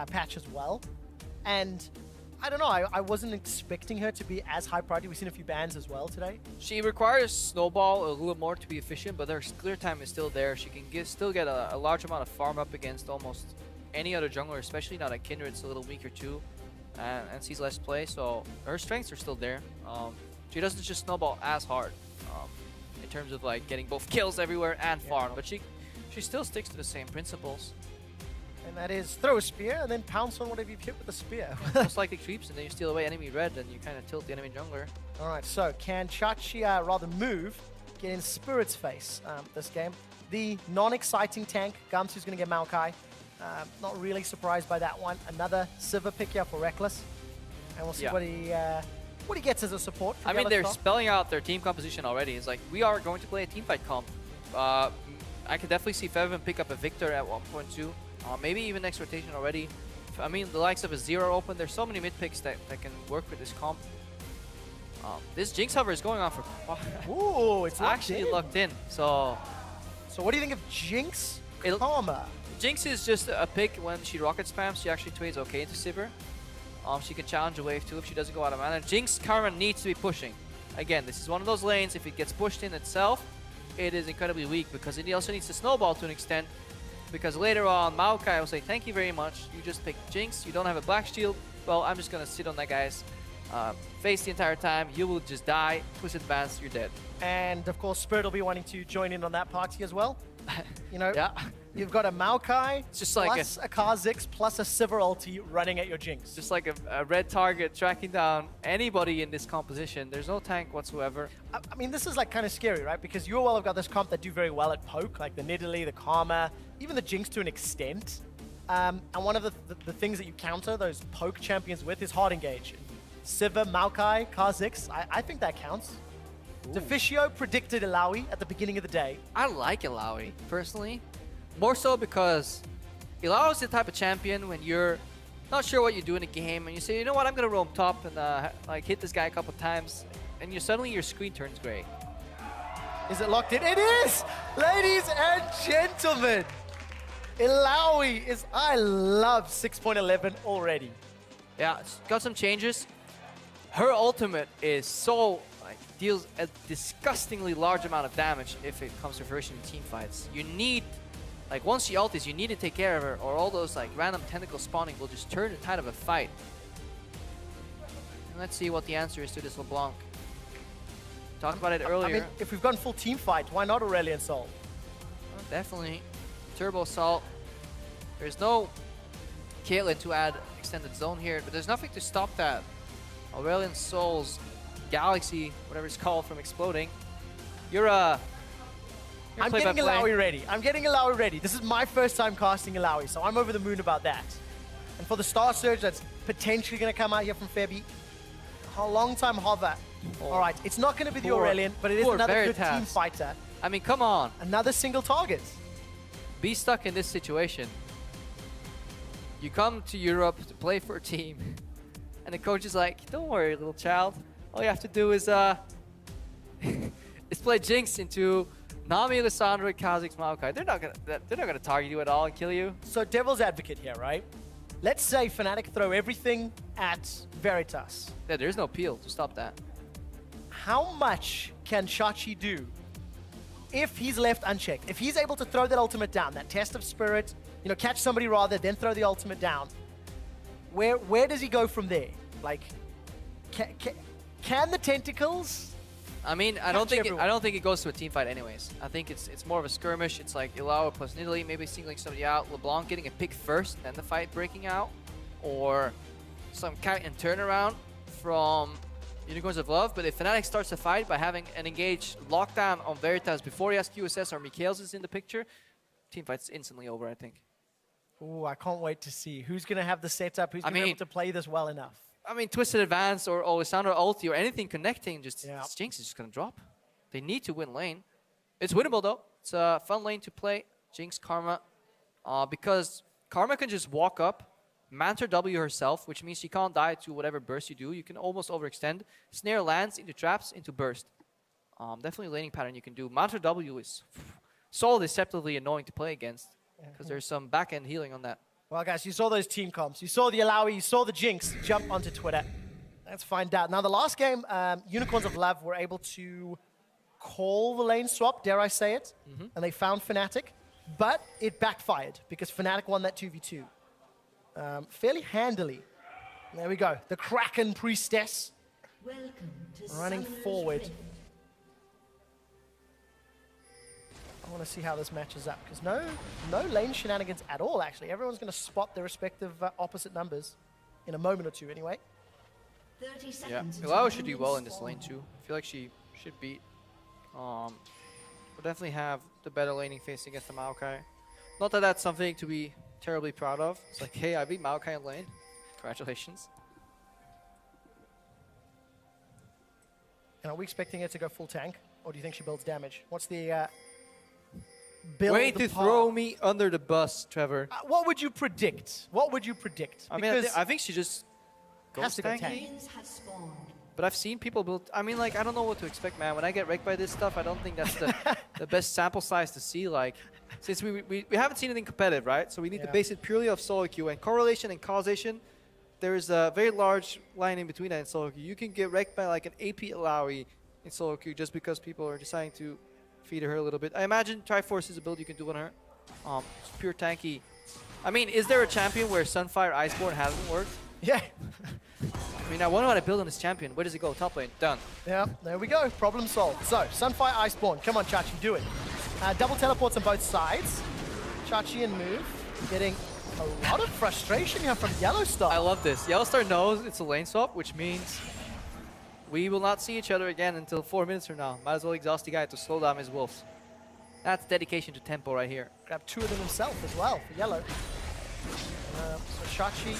patch as well. And I don't know, I wasn't expecting her to be as high priority. We've seen a few bans as well today. She requires Snowball a little more to be efficient, but her clear time is still there. She can still get a large amount of farm up against almost any other jungler, especially now that Kindred's a little weaker too and sees less play, so her strengths are still there. She doesn't just Snowball as hard in terms of like getting both kills everywhere and farm, but she still sticks to the same principles. And that is throw a spear and then pounce on whatever you've hit with the spear. Most likely creeps, and then you steal away enemy red, and you kind of tilt the enemy jungler. All right, so can Chachi rather move, get in Spirit's face this game? The non-exciting tank, Gamsu's going to get Maokai. Not really surprised by that one. Another Sivir pick here for Rekkles. And we'll see what he gets as a support. I mean, they're spelling out their team composition already. It's like, we are going to play a teamfight comp. I could definitely see Febiven pick up a Victor at 1.2. Maybe even next rotation already. I mean, the likes of a Zero open. There's so many mid picks that can work with this comp. This Jinx hover is going on for... Ooh, it's actually locked in. So what do you think of Jinx Karma? Jinx is just a pick when she rocket spams. She actually trades okay into Sivir. She can challenge a wave too if she doesn't go out of mana. Jinx Karma needs to be pushing. Again, this is one of those lanes. If it gets pushed in itself, it is incredibly weak because it also needs to snowball to an extent. Because later on, Maokai will say, thank you very much. You just picked Jinx. You don't have a black shield. Well, I'm just going to sit on that guy's face the entire time. You will just die. Twist advance, you're dead. And of course, Spirit will be wanting to join in on that party as well. You know, you've got a Maokai it's just like plus a Kha'Zix plus a Sivir ulti running at your Jinx. Just like a red target tracking down anybody in this composition. There's no tank whatsoever. I mean, this is like kind of scary, right? Because UOL have got this comp that do very well at poke, like the Nidalee, the Karma, even the Jinx to an extent. And one of the things that you counter those poke champions with is hard engage. Sivir, Maokai, Kha'Zix, I think that counts. Deficio predicted Illaoi at the beginning of the day. I like Illaoi, personally. More so because Illaoi is the type of champion when you're not sure what you do in a game and you say, you know what, I'm going to roam top and like hit this guy a couple times, and suddenly your screen turns gray. Is it locked in? It is! Ladies and gentlemen! Illaoi is... I love 6.11 already. Yeah, it's got some changes. Her ultimate is so... deals a disgustingly large amount of damage if it comes to fruition in team fights. You need, like, once she ultis, you need to take care of her, or all those like random tentacle spawning will just turn the tide of a fight. And let's see what the answer is to this LeBlanc. Talked about it earlier. I mean, if we've gone full team fight, why not Aurelion Sol? Well, definitely. Turbo Assault. There's no Caitlyn to add extended zone here, but there's nothing to stop that. Aurelion Sol's Galaxy, whatever it's called, from exploding. I'm getting Illaoi ready. I'm getting Illaoi ready. This is my first time casting Illaoi, so I'm over the moon about that. And for the Star Surge that's potentially going to come out here from Febi, a long time hover. All right, it's not going to be the Aurelion, but it is another Veritas. good team fighter. I mean, come on. Another single target. Be stuck in this situation. You come to Europe to play for a team, and the coach is like, don't worry, little child. All you have to do is is play Jinx into Nami, Lissandra, Kha'Zix, Maokai. They're not gonna target you at all and kill you. So devil's advocate here, right? Let's say Fnatic throw everything at Veritas. Yeah, there's no peel to stop that. How much can Chachi do if he's left unchecked? If he's able to throw that ultimate down, that test of spirit, you know, catch somebody rather, then throw the ultimate down. Where does he go from there? Like, can the tentacles? I mean, I don't think it goes to a team fight anyways. I think it's more of a skirmish. It's like Illaoi plus Nidalee, maybe singling somebody out, LeBlanc getting a pick first, then the fight breaking out, or some kite and turnaround from Unicorns of Love. But if Fnatic starts the fight by having an engaged lockdown on Veritas before he has QSS or Mikhails is in the picture, team fight's instantly over, I think. Ooh, I can't wait to see who's going to have the setup, who's going to be able to play this well enough. I mean, Twisted Advance or Lissandra ulti or anything connecting, Jinx is just going to drop. They need to win lane. It's winnable, though. It's a fun lane to play. Jinx, Karma. Because Karma can just walk up, Mantra W herself, which means she can't die to whatever burst you do. You can almost overextend. Snare lands into traps, into burst. Definitely a laning pattern you can do. Mantra W is so deceptively annoying to play against because there's some back-end healing on that. Well, guys, you saw those team comps. You saw the Illaoi, you saw the Jinx jump onto Twitter. Let's find out. Now, the last game, Unicorns of Love were able to call the lane swap, dare I say it, and they found Fnatic, but it backfired because Fnatic won that 2v2 fairly handily. There we go. The Kraken Priestess running forward. I want to see how this matches up because no lane shenanigans at all, actually. Everyone's going to spot their respective opposite numbers in a moment or two anyway. 30 Yeah, seconds. Illaoi should do well in this lane too. I feel like she should beat. We'll definitely have the better laning phase against the Maokai. Not that that's something to be terribly proud of. It's like, hey, I beat Maokai in lane. Congratulations. And are we expecting her to go full tank, or do you think she builds damage? What's the build? Way to throw me under the bus, Trevor. What would you predict? What would you predict? I mean, I think she just has goes to go tanky. tank. Minions have spawned. But I've seen people build. I mean, like, I don't know what to expect, man. When I get wrecked by this stuff, I don't think that's the best sample size to see. Like, since we haven't seen anything competitive, right? So we need to base it purely off solo queue and correlation and causation. There is a very large line in between that in solo queue. You can get wrecked by like an AP Illaoi in solo queue just because people are deciding to feed her a little bit. I imagine Triforce is a build you can do on her. It's pure tanky. I mean, is there a champion where Sunfire Iceborne hasn't worked? Yeah. I mean, I wonder what I build on this champion. Where does it go? Top lane. Done. Yeah, there we go. Problem solved. So, Sunfire Iceborne. Come on, Chachi, do it. Double teleports on both sides. Chachi and move. Getting a lot of frustration here from YellOwStaR. I love this. YellOwStaR knows it's a lane swap, which means we will not see each other again until 4 minutes from now. Might as well exhaust the guy to slow down his wolves. That's dedication to tempo right here. Grab 2 of them himself as well for Yellow. So Chachi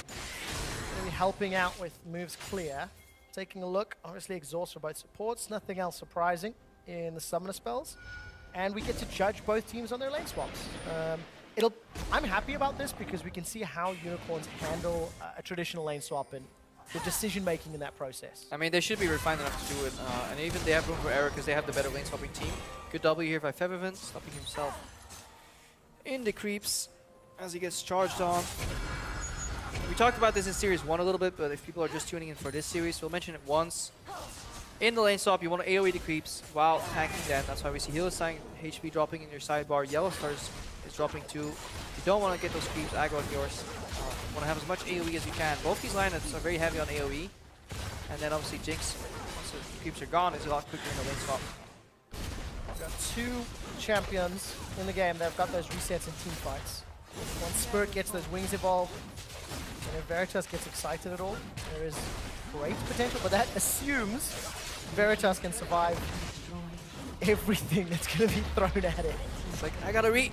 really helping out with moves clear. Taking a look, obviously exhaust for both supports. Nothing else surprising in the summoner spells. And we get to judge both teams on their lane swaps. I'm happy about this because we can see how Unicorns handle a traditional lane swap and the decision making in that process. I mean, they should be refined enough to do it. And even they have room for error because they have the better lane swapping team. Good W here by Febiven, stopping himself in the creeps as he gets charged on. We talked about this in Series 1 a little bit, but if people are just tuning in for this series, we'll mention it once. In the lane swap, you want to AoE the creeps while tanking them. That's why we see Hylissang HP dropping in your sidebar. YellOwStaR is dropping too. You don't want to get those creeps aggro on yours. You want to have as much AoE as you can. Both these lineups are very heavy on AoE. And then obviously Jinx, once the creeps are gone, is a lot quicker in the lane swap. We've got 2 champions in the game that have got those resets in team fights. Once Spirit gets those wings evolved, and if Veritas gets excited at all, there is great potential, but that assumes Veritas can survive everything that's going to be thrown at it. It's like, I gotta read.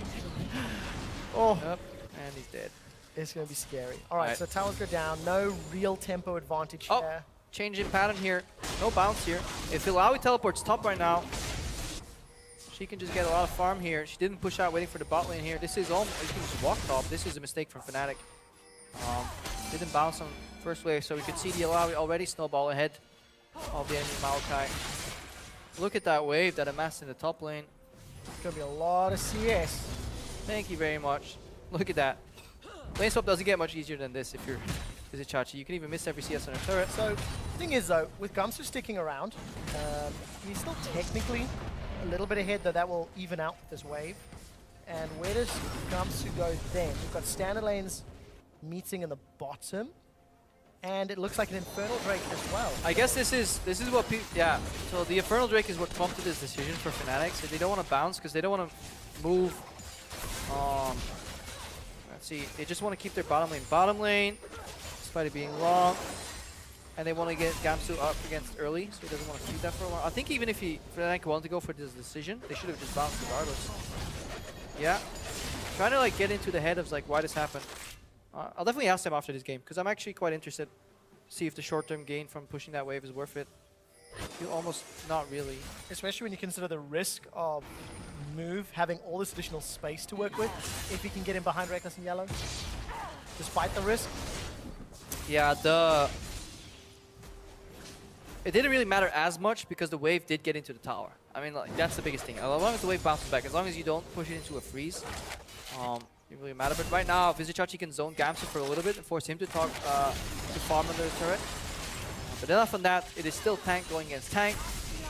Oh, Yep, and he's dead. it's going to be scary. All right, Right. so towers go down. No real tempo advantage Oh, here. change in pattern here. No bounce here. If Illaoi teleports top right now, she can just get a lot of farm here. She didn't push out waiting for the bot lane here. This is almost, you can just walk top. This is a mistake from Fnatic. Didn't bounce on first wave, so we could see the Illaoi already snowball ahead of the enemy Maokai. Look at that wave that amassed in the top lane. It's going to be a lot of CS. Thank you very much. Look at that. Lane swap doesn't get much easier than this if you're Vizicsacsi. You can even miss every CS on a turret. So, thing is though, with Gamsu sticking around, he's still technically a little bit ahead, though that will even out with this wave. And where does Gamsu go then? We've got standard lanes meeting in the bottom, and it looks like an Infernal Drake as well. I guess this is what people, yeah. So the Infernal Drake is what prompted this decision for Fnatic. So they don't want to bounce because they don't want to move. Let's see, they just want to keep their bottom lane, despite it being long. And they want to get Gamsu up against early, so he doesn't want to feed that for a while. I think even if Fnatic wanted to go for this decision, they should have just bounced regardless. Yeah, trying to like get into the head of like why this happened. I'll definitely ask them after this game, because I'm actually quite interested to see if the short-term gain from pushing that wave is worth it. Almost not really. Especially when you consider the risk of move having all this additional space to work with, if he can get in behind Rekkles and Yellow, despite the risk. Yeah, it didn't really matter as much because the wave did get into the tower. I mean, like, that's the biggest thing. As long as the wave bounces back, as long as you don't push it into a freeze, Didn't really matter, but right now Vizicsacsi can zone Gamsu for a little bit and force him to talk to farm under the turret. But enough on that, it is still tank going against tank.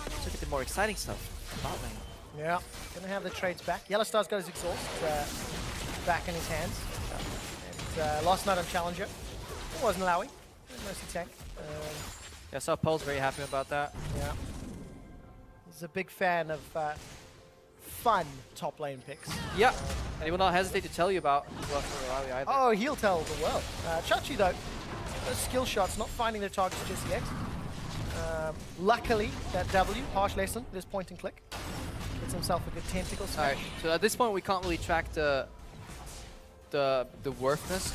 Let's look at the more exciting stuff. Bot lane. Yeah, gonna have the trades back. YellOwStar's got his exhaust back in his hands. And last night on Challenger, it wasn't Illaoi, mostly tank. Yeah, I saw Pole's very happy about that. Yeah. He's a big fan of fun top lane picks. Yeah, and he will not hesitate to tell you about Illaoi either. Oh, he'll tell the world. Chachi though, those skill shots, not finding their targets just yet. Luckily, that W, harsh lesson, this point and click. Gets himself a good tentacle smash. Alright, so at this point we can't really track the worthness.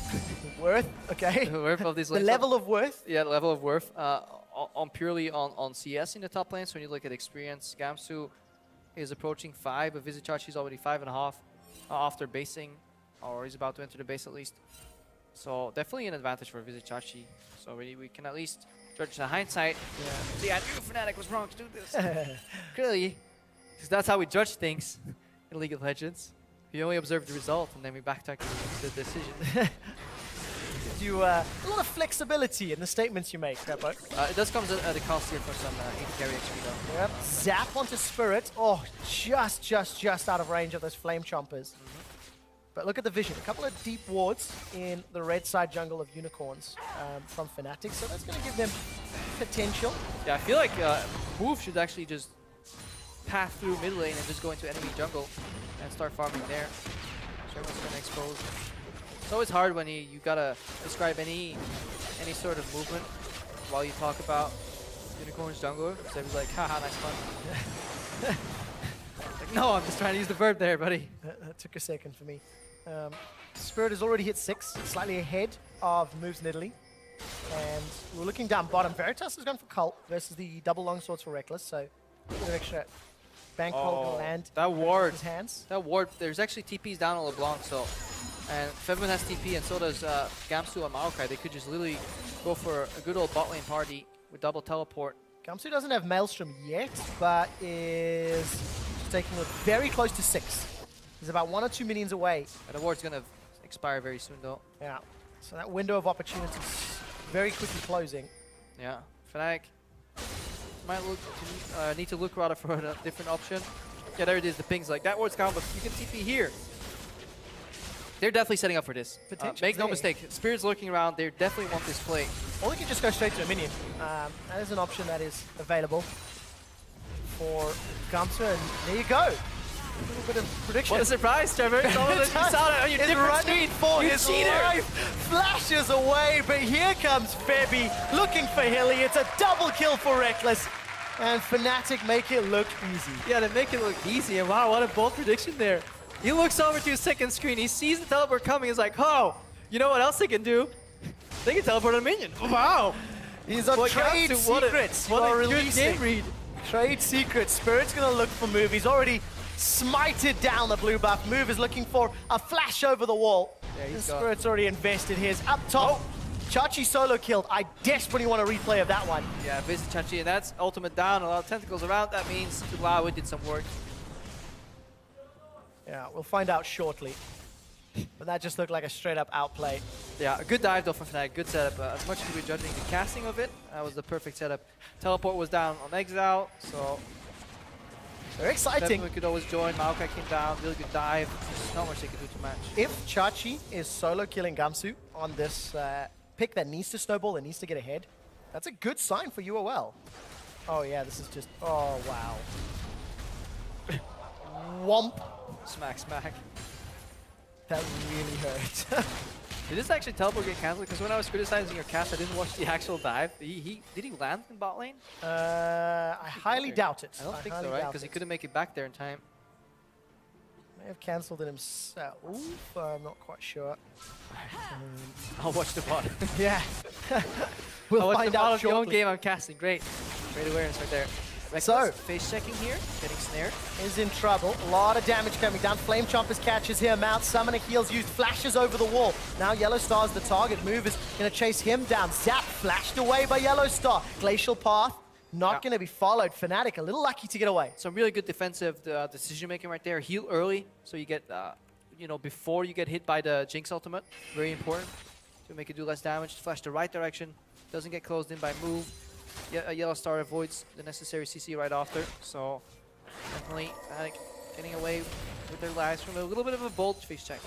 Worth, okay. The worth of these The lanes. level of worth. Yeah, the level of worth purely on CS in the top lanes. When you look at experience, Gamsu is approaching 5, but Vizicsacsi is already 5.5 after basing, or he's about to enter the base at least. So definitely an advantage for Vizicsacsi. So we can at least judge the hindsight. Yeah. See, I knew Fnatic was wrong to do this. Clearly, because that's how we judge things in League of Legends. We only observe the result and then we backtrack the decision. You a lot of flexibility in the statements you make, Peppo. It does come at a cost here for some AD carry XP though. Yep. Zap onto Spirit. Oh, just out of range of those flame chompers. But look at the vision. A couple of deep wards in the red side jungle of Unicorns from Fnatic. So that's going to give them potential. Yeah, I feel like Move should actually just path through mid lane and just go into enemy jungle and start farming there. So everyone's going to expose. It's always hard when you gotta describe any sort of movement while you talk about Unicorn's jungle. So everyone's like, haha, nice fun. Like, no, I'm just trying to use the verb there, buddy. That took a second for me. Spirit has already hit 6, slightly ahead of Move's Nidalee. And we're looking down bottom. Veritas has gone for Cult versus the double longswords for Rekkles. So a bit of extra bank hold land. That ward. His hands. That ward. There's actually TPs down on LeBlanc, so. And Febiven has TP, and so does Gamsu and Maokai. They could just literally go for a good old bot lane party with double teleport. Gamsu doesn't have Maelstrom yet, but is taking it very close to 6. He's about 1 or 2 minions away. And the ward's gonna expire very soon, though. Yeah. So that window of opportunity is very quickly closing. Yeah. Fnatic might look need to look rather for a different option. Yeah, there it is. The ping's like that ward's gone, but you can TP here. They're definitely setting up for this. Make no mistake, Spirit's looking around. They definitely want this play. Or they can just go straight to a minion. That is an option that is available for Gamsu, and there you go. A little bit of prediction. What a surprise, Trevor. You saw it on your different screen. For his life. Flashes away, but here comes Feby looking for Hilly. It's a double kill for Rekkles. And Fnatic make it look easy. Yeah, they make it look easy. And wow, what a bold prediction there. He looks over to his second screen. He sees the teleport coming. He's like, oh, you know what else they can do? They can teleport a minion. Wow. He's on trade secrets. What a good game read. Trade secrets. Spirit's going to look for Move. He's already smited down the blue buff. Move is looking for a flash over the wall. Yeah, Spirit's already invested his. Up top, Chachi solo killed. I desperately want a replay of that one. Yeah, Vizicsacsi, and that's ultimate down. A lot of tentacles around. That means Illaoi did some work. Yeah, we'll find out shortly. But that just looked like a straight-up outplay. Yeah, a good dive though from Fnatic, good setup. As much as we're judging the casting of it, that was the perfect setup. Teleport was down on Exileh, so very exciting. We could always join. Maokai came down, really good dive. There's not much they could do to match. If Chachi is solo killing Gamsu on this pick that needs to snowball, that needs to get ahead, that's a good sign for UOL. Oh yeah, this is just, oh wow. Womp. Smack, smack. That really hurt. Did this actually teleport get cancelled? Because when I was criticizing your cast, I didn't watch the actual dive. Did he land in bot lane? I highly doubt it. I don't think so, right? Because he couldn't make it back there in time. May have cancelled it himself. I'm not quite sure. I'll watch the bot. Yeah. We'll find out shortly. Your own game I'm casting. Great. Great awareness right there. Rekkles, so, face checking here, getting snared. Is in trouble. A lot of damage coming down. Flame Chompers catches him out. Summoner heals used. Flashes over the wall. Now YellOwStar's the target. Move is going to chase him down. Zap flashed away by YellOwStar. Glacial Path not going to be followed. Fnatic a little lucky to get away. Some really good defensive decision making right there. Heal early, so you get you know, before you get hit by the Jinx ultimate. Very important to make it do less damage. Flash the right direction. Doesn't get closed in by move. Yeah, YellOwStaR avoids the necessary CC right after. So definitely Fnatic getting away with their lives from a little bit of a bold face check.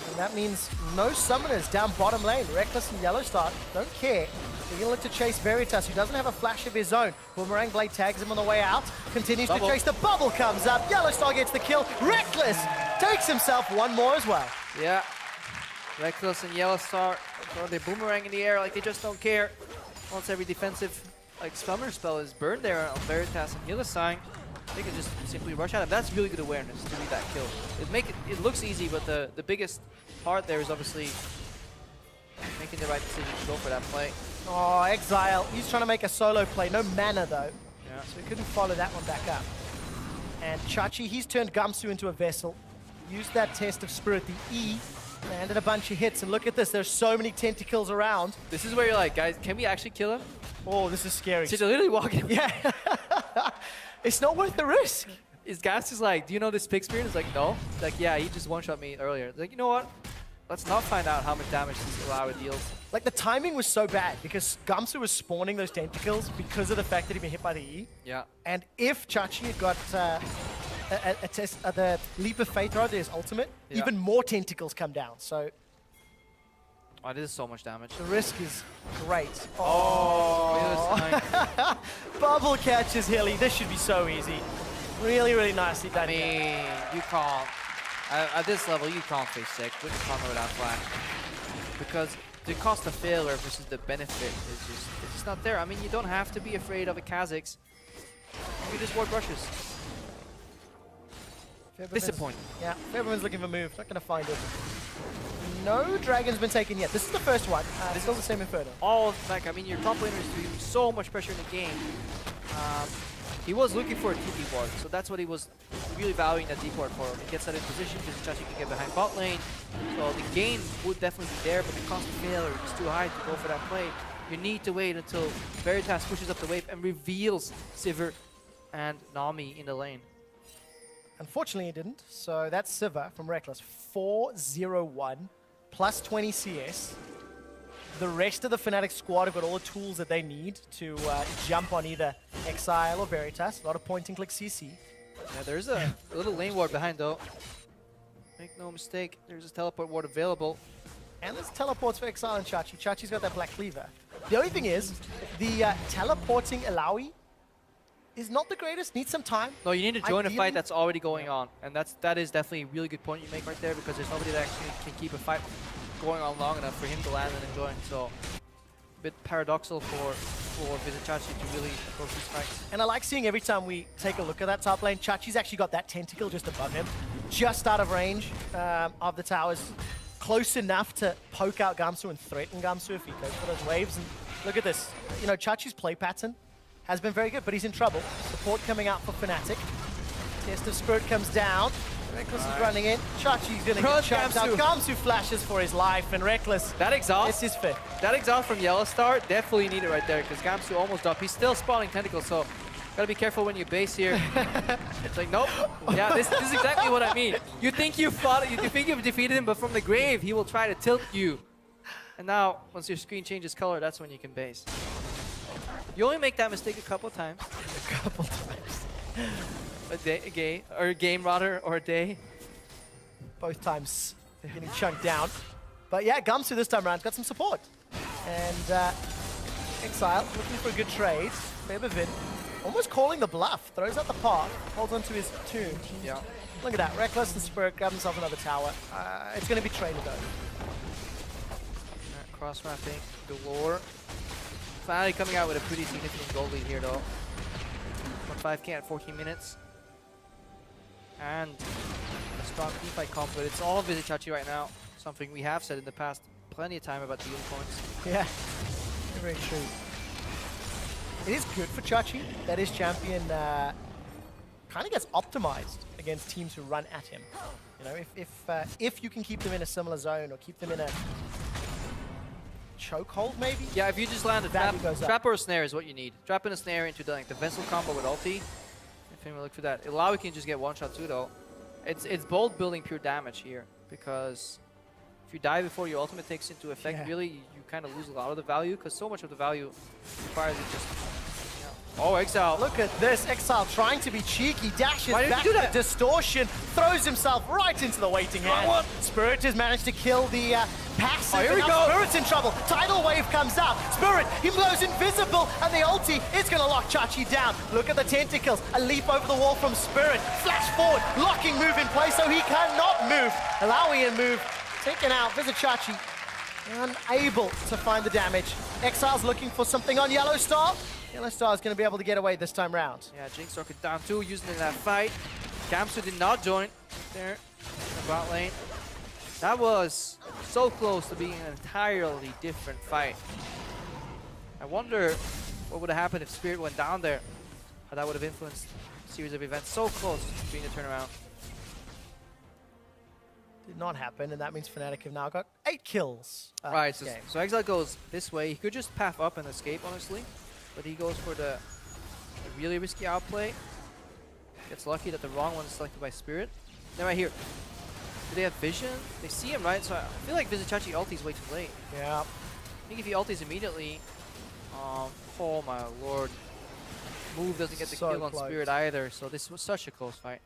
And that means no summoners down bottom lane. Rekkles and YellOwStaR don't care. They're going to look to chase Veritas, who doesn't have a flash of his own. Boomerang Blade tags him on the way out. Continues to chase. The bubble comes up. YellOwStaR gets the kill. Rekkles takes himself one more as well. Yeah. Rekkles and YellOwStaR throw their boomerang in the air like they just don't care. Once every defensive like summoner spell is burned there on Veritas and Hylissang, they can just simply rush at him. That's really good awareness to do that kill. It looks easy, but the biggest part there is obviously making the right decision to go for that play. Oh, Exileh. He's trying to make a solo play. No mana, though. Yeah. So he couldn't follow that one back up. And Chachi, he's turned Gamsu into a vessel. Used that test of spirit, the E. Landed a bunch of hits. And look at this. There's so many tentacles around. This is where you're like, guys, can we actually kill him? Oh, this is scary. She's literally walking. Yeah. It's not worth the risk. Gas is like, do you know this pig spirit? It's like, no. It's like, yeah, he just one-shot me earlier. It's like, you know what? Let's not find out how much damage this Illaoi deals. Like, the timing was so bad because Gamsu was spawning those tentacles because of the fact that he'd been hit by the E. Yeah. And if Chachi had got a test, the Leap of Faith rather his ultimate, even more tentacles come down. So oh, this is so much damage. the risk is great. Oh. Bubble catches Hilly. This should be so easy. Really, really nicely done. I mean, you can't. At this level, you can't face sick. You can't go without flash. Because the cost of failure versus the benefit is just not there. I mean, you don't have to be afraid of a Kha'Zix. You just ward rushes. Disappointing. Yeah, Febiven's looking for moves. Not going to find it. No dragon's been taken yet. This is the first one. Still the same Inferno. All like, I mean, your top laner is doing so much pressure in the game. He was looking for a TP ward, so that's what he was really valuing that deep ward for. He gets that in position, Vizicsacsi can get behind bot lane. So the gain would definitely be there, but the cost of failure is too high to go for that play. You need to wait until Veritas pushes up the wave and reveals Sivir and Nami in the lane. Unfortunately, he didn't. So that's Sivir from Rekkles. 4-0-1, plus 20 CS. The rest of the Fnatic squad have got all the tools that they need to jump on either Exileh or Veritas. A lot of point and click CC. Yeah, there's a little lane ward behind though. Make no mistake, there's a teleport ward available. And there's teleports for Exileh and Chachi. Chachi's got that Black Cleaver. The only thing is, the teleporting Illaoi is not the greatest. Needs some time. No, you need to join a Ideally- fight that's already going on. And that is definitely a really good point you make right there, because there's nobody that actually can keep a fight going on long enough for him to land and enjoy. So a bit paradoxical for Vizicsacsi to really go these fights. And I like seeing every time we take a look at that top lane, Chachi's actually got that tentacle just above him, just out of range of the towers. Close enough to poke out Gamsu and threaten Gamsu if he goes for those waves. And look at this. You know, Chachi's play pattern has been very good, but he's in trouble. Support coming out for Fnatic. Test of Spirit comes down. Rekkles is running in. Chachi's going to get chunked out. Gamsu flashes for his life, and Rekkles. That exhaust, this is fit. That exhaust from YellOwStaR definitely needed right there, because Gamsu almost dropped. He's still spawning tentacles, so gotta be careful when you base here. It's like, nope. Yeah, this is exactly what I mean. You think you've defeated him, but from the grave, he will try to tilt you. And now, once your screen changes color, that's when you can base. You only make that mistake a couple times. A couple times. A game rather, or a day. Both times getting chunked down. But yeah, Gamsu this time around got some support. And Exileh looking for a good trade. Febiven almost calling the bluff. Throws out the path. Holds onto his tomb. Yeah. Look at that. Rekkles and Spirit grab himself another tower. It's going to be traded though. Cross-mapping galore. Finally coming out with a pretty significant goal lead here though. 1-5K at 14 minutes. And a strong teamfight comp, but it's all Vizicsacsi right now. Something we have said in the past plenty of time about the unicorns. Yeah, very true. It is good for Chachi that his champion kind of gets optimized against teams who run at him. You know, if you can keep them in a similar zone or keep them in a chokehold maybe? Yeah, if you just land a trap or a snare is what you need. Trap and a snare into the vessel combo with ulti. If you look for that. Illaoi can just get one shot too though. It's bold building pure damage here. because if you die before your ultimate takes into effect, really you kind of lose a lot of the value, because so much of the value requires it just. Oh, Exileh. Look at this. Exileh trying to be cheeky, dashes Why did back he do to that? distortion, throws himself right into the waiting hand. Spirit has managed to kill the passive. Oh, here we and now go. Spirit's in trouble. Tidal wave comes out. Spirit, he blows invisible, and the ulti is going to lock Chachi down. Look at the tentacles. A leap over the wall from Spirit. Flash forward, locking move in place so he cannot move. Illaoi in move, taken out. Vizicsacsi unable to find the damage. Exileh's looking for something on YellOwStaR. YellOwStaR is going to be able to get away this time round. Yeah, Jinx took it down too, using it in that fight. Gamsu did not join there in the bot lane. That was so close to being an entirely different fight. I wonder what would have happened if Spirit went down there. How that would have influenced a series of events so close to being a turnaround. Did not happen, and that means Fnatic have now got 8 kills. Right, this game. so Exileh goes this way. He could just path up and escape, honestly. But he goes for the really risky outplay. Gets lucky that the wrong one is selected by Spirit. Then right here. Do they have vision? They see him, right? So I feel like Vizicsacsi ultis way too late. Yeah. I think if he ultis immediately, oh my lord. Move doesn't get the So kill on close. Spirit either, so this was such a close fight.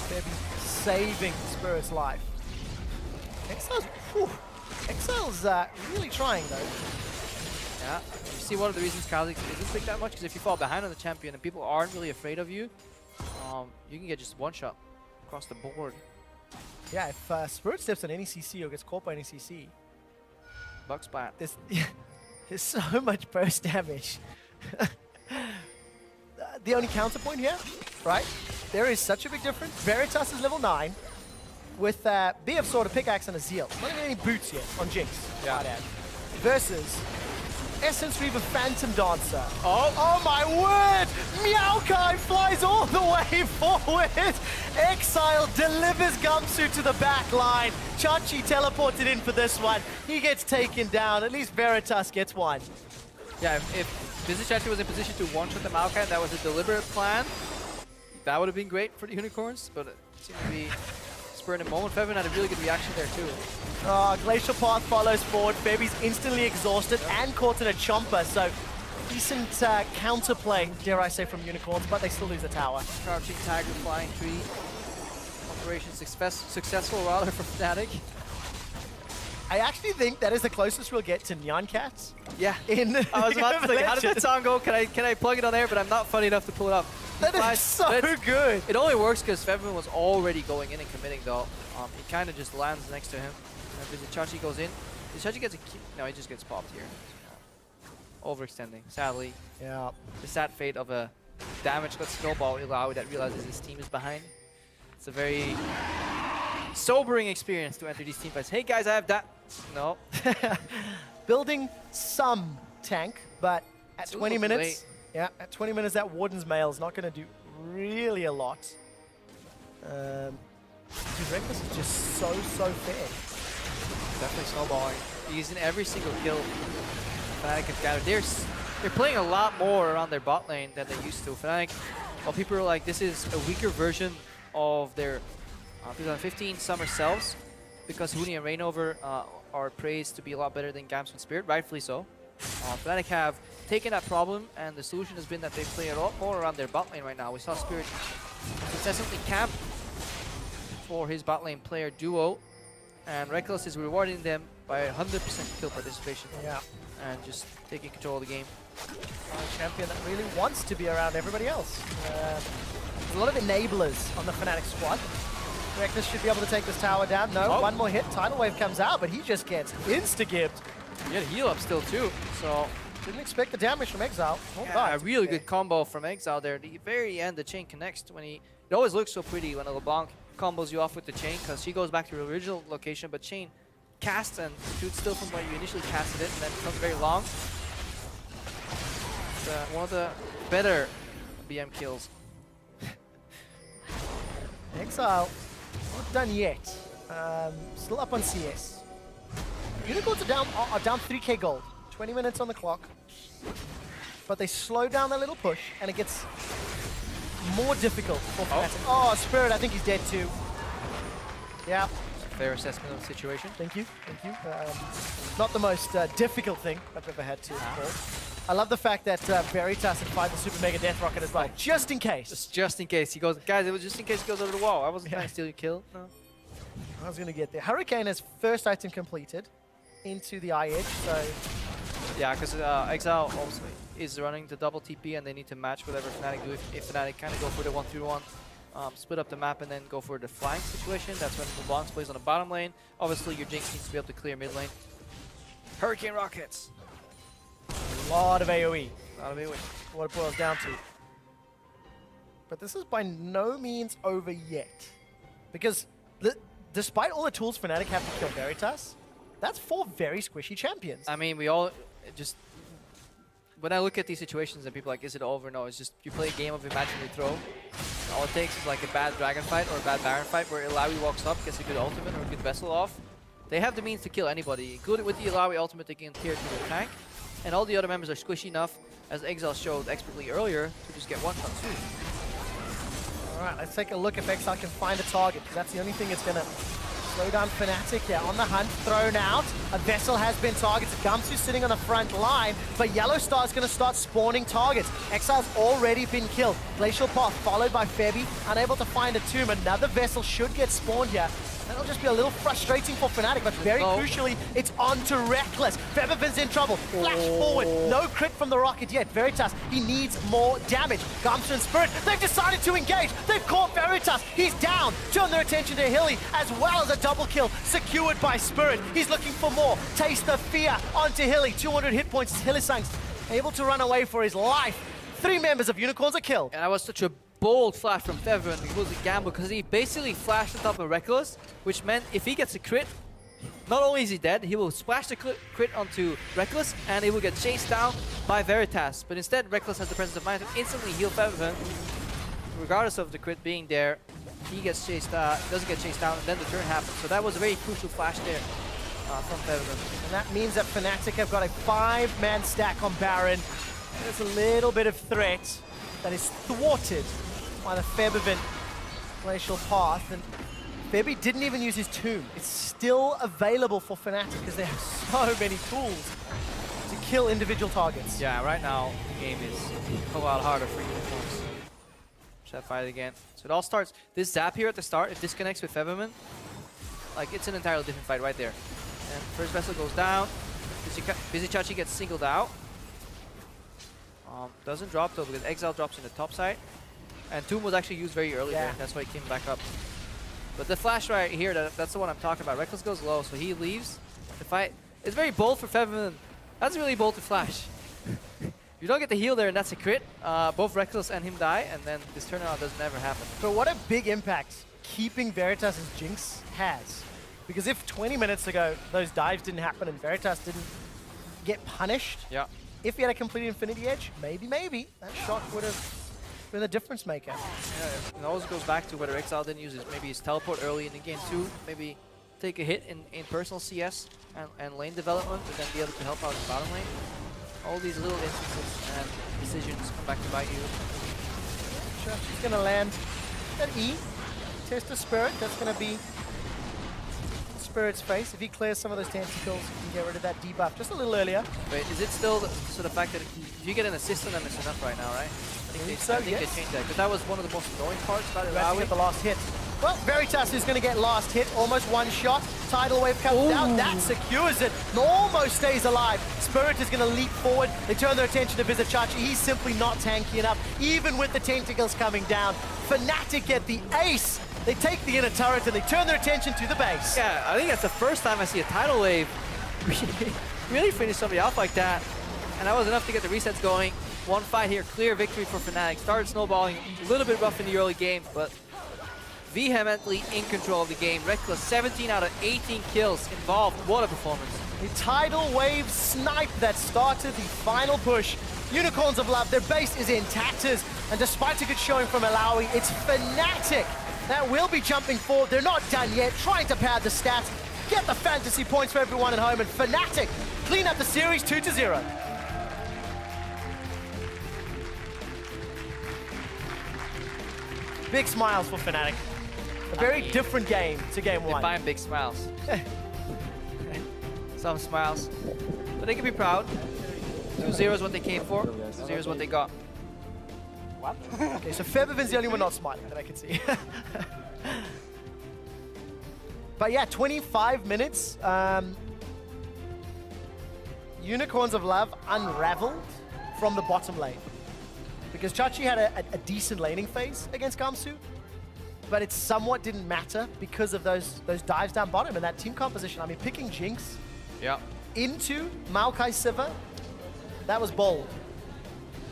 They're saving Spirit's life. Exileh's really trying, though. Yeah, you see one of the reasons Kha'Zix isn't picked that much, because if you fall behind on the champion and people aren't really afraid of you, you can get just one shot across the board. Yeah, if Spirit steps on any CC or gets caught by any CC, Buck splat. there's so much burst damage. The only counterpoint here, right? There is such a big difference. Veritas is level 9 with BF Sword, a pickaxe, and a Zeal. Not even any boots yet on Jinx. Yeah. Versus Essence Reaver Phantom Dancer. Oh my word! Maokai flies all the way forward. Exileh delivers Gamsu to the back line. Chachi teleported in for this one. He gets taken down. At least Veritas gets one. Yeah, if Vizicsacsi was in position to one-shot the Maokai, that was a deliberate plan. That would have been great for the Unicorns, but it seemed to be spurred in a moment. Febiven had a really good reaction there too. Glacial Path follows forward. Febi's instantly exhausted and caught in a chomper, so decent counterplay, dare I say, from Unicorns, but they still lose the tower. Crouching Tiger, Flying Tree. Operation successful rather for Fnatic. I actually think that is the closest we'll get to Nyan Cats. Yeah. I was about to say, how did that song go? Can I plug it on there? But I'm not funny enough to pull it up. That is so good. It only works because Febiven was already going in and committing though. He kind of just lands next to him. And Vizicsacsi goes in. Vizicsacsi gets a key. No, he just gets popped here. Overextending, sadly. Yeah. The sad fate of a damage-cut snowball Illaoi that realizes his team is behind. It's a very sobering experience to enter these team fights. Hey guys, I have that. No. Building some tank, but at 20 minutes, at 20 minutes, that Warden's Mail is not going to do really a lot. Dude, Rekkles is just so fair. Definitely snowballing. He's in every single kill Fnatic has gathered. They're playing a lot more around their bot lane than they used to. Fnatic, well, people are like, this is a weaker version of their 2015 summer selves, because Huni and Reignover are praised to be a lot better than Gamsu and Spirit, rightfully so. Fnatic have taken that problem, and the solution has been that they play a lot more around their bot lane right now. We saw Spirit successfully camp for his bot lane player duo, and Rekkles is rewarding them by 100% kill participation. Yeah. And just taking control of the game. A champion that really wants to be around everybody else. There's a lot of enablers on the Fnatic squad. Rekkles should be able to take this tower down. No, one more hit. Tidal Wave comes out, but he just gets insta-gibbed. You get a heal up still too, so didn't expect the damage from Exileh. a really good combo from Exileh there. At the very end, the chain connects when it always looks so pretty when a LeBlanc combos you off with the chain, because she goes back to her original location, but chain casts and shoots still from where you initially casted it, and then becomes very long. It's one of the better BM kills. Exileh, not done yet. Still up on CS. Unicorns are down 3k gold. 20 minutes on the clock. But they slow down that little push, and it gets more difficult for Fnatic. Oh, Spirit, I think he's dead too. Yeah. fair assessment of the situation. Thank you. Not the most difficult thing I've ever had to call. I love the fact that Veritas had fired the Super Mega Death Rocket as well, just in case. Just in case he goes, guys. It was just in case he goes over the wall. I wasn't trying to steal your kill. No. I was gonna get there. Hurricane has first item completed into the eye edge, so Yeah, because Exileh also is running the double TP, and they need to match whatever Fnatic do. If Fnatic kind of go for the 1-3-1, split up the map and then go for the flank situation, that's when LeBlanc plays on the bottom lane. Obviously, your Jinx needs to be able to clear mid lane. Hurricane rockets. a lot of AoE. Not a big win. What it boils down to. But this is by no means over yet, because despite all the tools Fnatic have to kill Veritas, that's 4 very squishy champions. I mean, we all just... When I look at these situations and people are like, is it over? No, it's just you play a game of imaginary throw. All it takes is like a bad dragon fight or a bad baron fight where Illaoi walks up, gets a good ultimate or a good vessel off. They have the means to kill anybody. Including with the Illaoi ultimate, they can tear through the tank. And all the other members are squishy enough, as Exileh showed expertly earlier, to just get one shot too. Alright, let's take a look if Exileh can find a target, because that's the only thing that's going to slow down Fnatic. Yeah, on the hunt, thrown out. A vessel has been targeted. Gamsu sitting on the front line, but YellOwStaR is going to start spawning targets. Exileh's already been killed. Glacial Path followed by Febi, unable to find a tomb. Another vessel should get spawned here. That'll just be a little frustrating for Fnatic, but very crucially, it's on to Rekkles. Febiven's in trouble. Flash forward. No crit from the rocket yet. Veritas, he needs more damage. Gamsu and Spirit, they've decided to engage. They've caught Veritas. He's down. Turn their attention to Hilly, as well as a double kill secured by Spirit. He's looking for more. Taste of fear onto Hilly. 200 hit points. Hylissang able to run away for his life. 3 members of Unicorns are killed. And that was such a bold flash from Febiven. It was a gamble because he basically flashed on top of Rekkles, which meant if he gets a crit, not only is he dead, he will splash the crit onto Rekkles and he will get chased down by Veritas. But instead, Rekkles has the presence of mind to instantly heal Febiven. Regardless of the crit being there, he gets chased, doesn't get chased down, and then the turn happens. So that was a very crucial flash there from Febiven. And that means that Fnatic have got a 5-man stack on Baron. There's a little bit of threat that is thwarted by the Febiven Glacial Path, and Febi didn't even use his tomb. It's still available for Fnatic because they have so many tools to kill individual targets. Yeah, right now the game is a lot harder for Unicorns. Should I fight it again? So it all starts, this zap here at the start, it disconnects with Febiven. Like, it's an entirely different fight right there. And first vessel goes down, Vizicsacsi gets singled out. Doesn't drop though, because Exileh drops in the top side. And Tomb was actually used very early there, that's why he came back up. But the flash right here, that's the one I'm talking about. Rekkles goes low, so he leaves the fight. It's very bold for Febiven. That's really bold to flash. You don't get the heal there, and that's a crit. Both Rekkles and him die, and then this turnaround doesn't ever happen. But what a big impact keeping Veritas' Jinx has. Because if 20 minutes ago those dives didn't happen and Veritas didn't get punished, if he had a complete Infinity Edge, maybe that shot would have been a difference maker. Yeah, it always goes back to whether Exileh didn't use maybe his teleport early in the game too, maybe take a hit in personal CS and lane development, but then be able to help out in bottom lane. All these little instances and decisions come back to bite you. Sure, she's gonna land an E, test the Spirit, that's gonna be Spirit's face. If he clears some of those tentacles, he can get rid of that debuff just a little earlier. Wait, is it still the fact that if you get an assist on them, it's enough right now, right? I think they changed that, because that was one of the most annoying parts about Illaoi. Get the last hit. Well, Veritas is going to get last hit, almost one shot. Tidal Wave comes down, that secures it, and almost stays alive. Spirit is going to leap forward. They turn their attention to Vizicsacsi. He's simply not tanky enough, even with the tentacles coming down. Fnatic get the ace. They take the inner turret and they turn their attention to the base. Yeah, I think that's the first time I see a Tidal Wave really finish somebody off like that. And that was enough to get the resets going. One fight here, clear victory for Fnatic. Started snowballing, a little bit rough in the early game, but vehemently in control of the game. Rekkles, 17 out of 18 kills involved. What a performance. The Tidal Wave snipe that started the final push. Unicorns of Love, their base is in tatters, and despite a good showing from Illaoi, it's Fnatic that will be jumping forward. They're not done yet, trying to pad the stats, get the fantasy points for everyone at home, and Fnatic clean up the series 2-0. Big smiles for Fnatic. A very different game to game They're one. buying big smiles. Some smiles. But they can be proud. 2-0 is what they came for. 2-0 is what they got. Okay, so Febiven's the only one not smiling that I can see. But yeah, 25 minutes. Unicorns of Love unraveled from the bottom lane. Because Chachi had a decent laning phase against Gamsu, but it somewhat didn't matter because of those dives down bottom and that team composition. I mean, picking Jinx into Maokai Sivir, that was bold.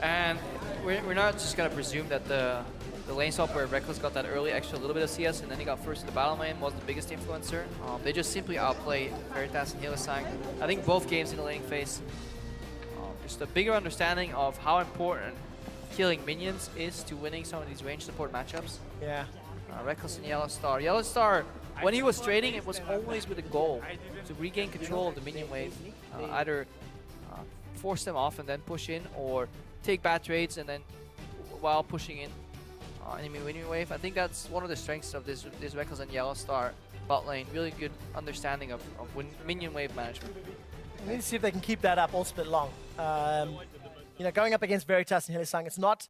And we're not just going to presume that the lane swap where Rekkles got that early extra little bit of CS and then he got first in the battle lane wasn't the biggest influencer. They just simply outplayed Veritas and Hylissang. I think both games in the laning phase, just a bigger understanding of how important killing minions is to winning some of these range support matchups. Yeah. Rekkles and YellOwStaR. YellOwStaR, when he was trading, it was always with a goal to regain control of the minion wave. Either force them off and then push in, or take bad trades and then while pushing in enemy minion wave. I think that's one of the strengths of this Rekkles and YellOwStaR bot lane. Really good understanding of minion wave management. We need to see if they can keep that up all split long. You know, going up against Veritas and Hylissang, it's not